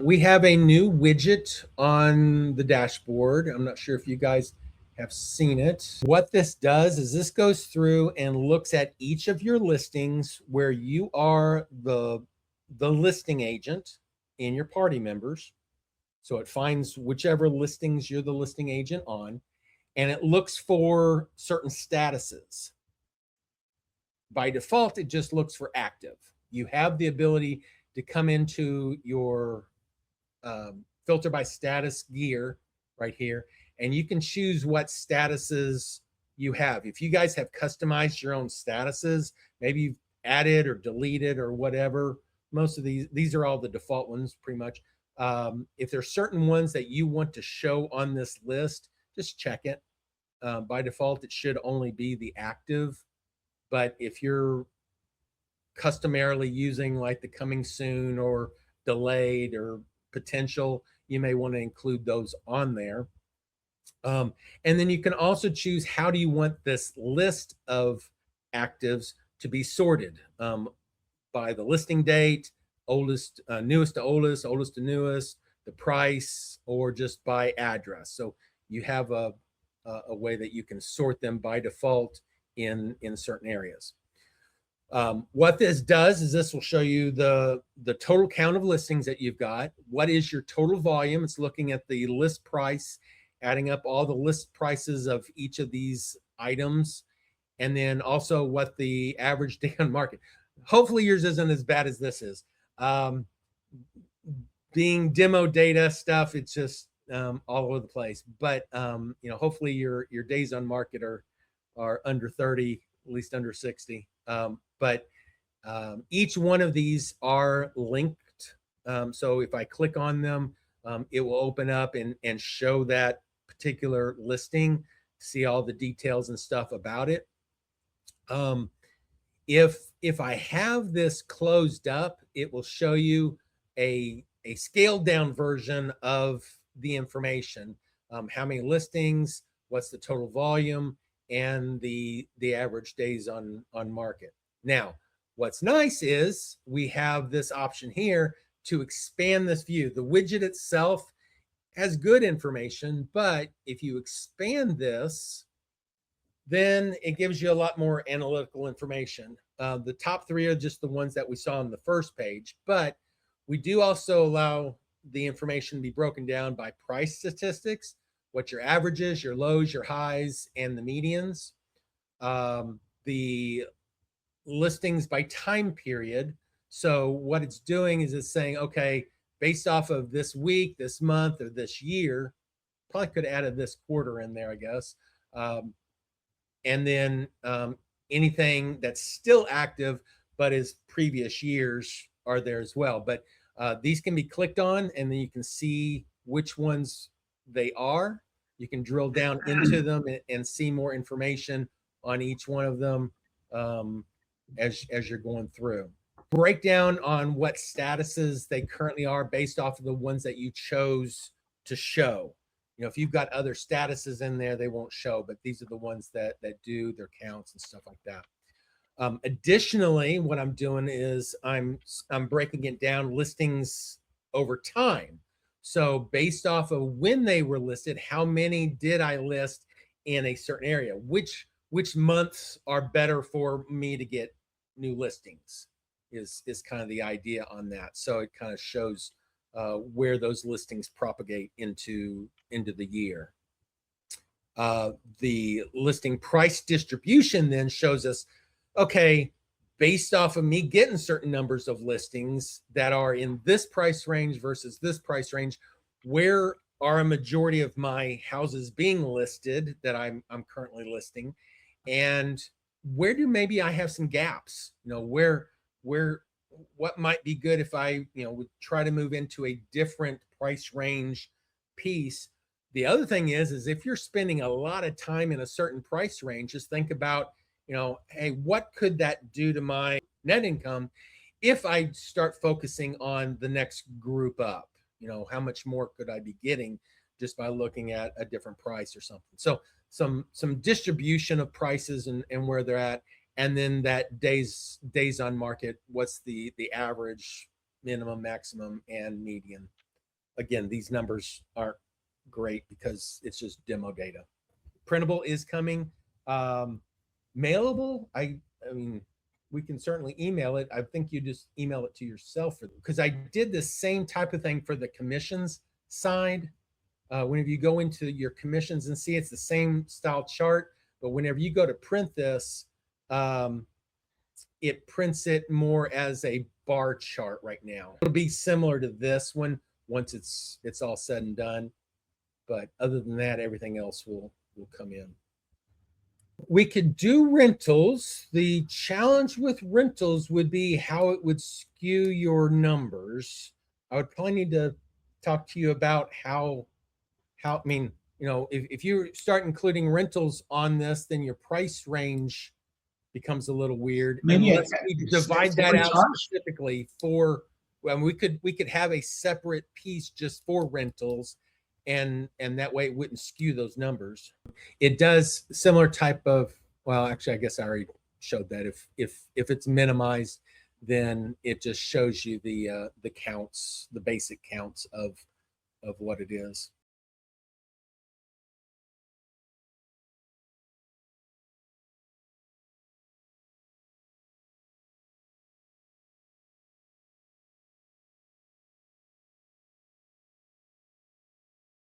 We have a new widget on the dashboard. I'm not sure if you guys have seen it. What this does is this goes through and looks at each of your listings where you are the listing agent in your party members. So it finds whichever listings you're the listing agent on, and it looks for certain statuses. By default, it just looks for active. You have the ability to come into your filter by status gear right here, and you can choose what statuses you have. If you guys have customized your own statuses, maybe you've added or deleted or whatever, most of these are all the default ones pretty much. If there's certain ones that you want to show on this list, just check it. By default, it should only be the active, but if you're customarily using like the coming soon or delayed or potential, you may want to include those on there. And then you can also choose how do you want this list of actives to be sorted by the listing date, oldest, newest to oldest, oldest to newest, the price, or just by address. So you have a way that you can sort them by default in certain areas. What this does is this will show you the total count of listings that you've got. What is your total volume? It's looking at the list price, adding up all the list prices of each of these items, and then also what the average day on market. Hopefully yours isn't as bad as this is. Being demo data stuff, it's just all over the place. But hopefully your days on market are under 30, at least under 60. But each one of these are linked. So if I click on them, it will open up and show that particular listing, see all the details and stuff about it. If I have this closed up, it will show you a scaled down version of the information. How many listings, what's the total volume, and the average days on market. Now, what's nice is we have this option here to expand this view. The widget itself has good information, but if you expand this, then it gives you a lot more analytical information. The top three are just the ones that we saw on the first page, but we do also allow the information to be broken down by price statistics, what your averages, your lows, your highs, and the medians. The listings by time period. So what it's doing is it's saying, okay, based off of this week, this month, or this year, probably could have added this quarter in there, I guess. And then anything that's still active, but is previous years are there as well. But these can be clicked on, and then you can see which ones they are. You can drill down into them and see more information on each one of them as you're going through. Breakdown on what statuses they currently are based off of the ones that you chose to show. If you've got other statuses in there, they won't show, but these are the ones that do their counts and stuff like that. Additionally, what I'm doing is I'm breaking it down listings over time. So based off of when they were listed, how many did I list in a certain area? Which months are better for me to get new listings is kind of the idea on that. So it kind of shows where those listings propagate into the year. The listing price distribution then shows us, okay, based off of me getting certain numbers of listings that are in this price range versus this price range, where are a majority of my houses being listed that I'm currently listing, and where do maybe I have some gaps? What might be good if I would try to move into a different price range piece. The other thing is if you're spending a lot of time in a certain price range, just think about, hey, what could that do to my net income if I start focusing on the next group up? How much more could I be getting just by looking at a different price or something? So some distribution of prices and where they're at, and then that days on market, what's the average, minimum, maximum, and median. again, these numbers aren't great because it's just demo data. Printable is coming. Mailable, I mean, we can certainly email it. I think you just email it to yourself, because I did the same type of thing for the commissions side. Whenever you go into your commissions and see, it's the same style chart, but whenever you go to print this, it prints it more as a bar chart right now. It'll be similar to this one once it's all said and done, but other than that, everything else will come in. We could do rentals. The challenge with rentals would be how it would skew your numbers. I would probably need to talk to you about how I mean, you know, if you start including rentals on this, then your price range becomes a little weird. Maybe unless we divide that out specifically for, well, we could have a separate piece just for rentals, and that way it wouldn't skew those numbers. It does similar type of, well, actually, I guess I already showed that. If it's minimized, then it just shows you the counts, the basic counts of what it is.